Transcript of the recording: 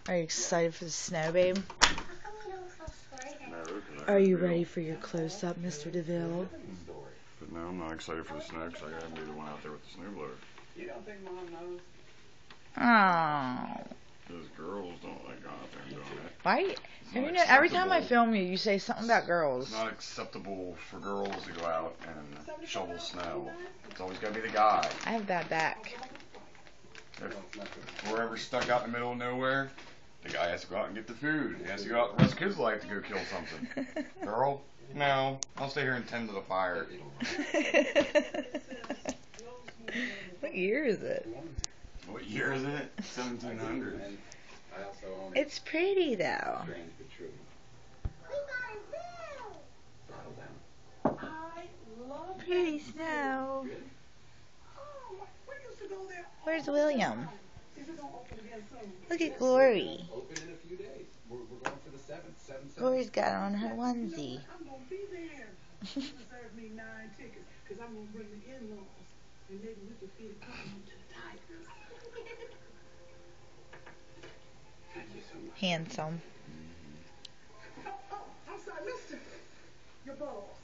Are you excited for the snow, babe? No, Are you ready for your close-up, Mr. DeVille? But no, I'm not excited for the snow because I gotta be the one out there with the snow blower. You don't think Mom knows? Oh. Those girls don't like going out there and doing it. Why? Every time I film you, you say something about girls. It's not acceptable for girls to go out and shovel snow. It's always gotta be the guy. I have bad back. If we're ever stuck out in the middle of nowhere, the guy has to go out and get the food. He has to go out and risk his life to go kill something. Girl, no. I'll stay here and tend to the fire. What year is it? What year is it? 1700. It's pretty, though. Pretty snow. Where's William? Look at Glory. Glory's got on her onesie. Handsome. I'm sorry, mister. Your balls.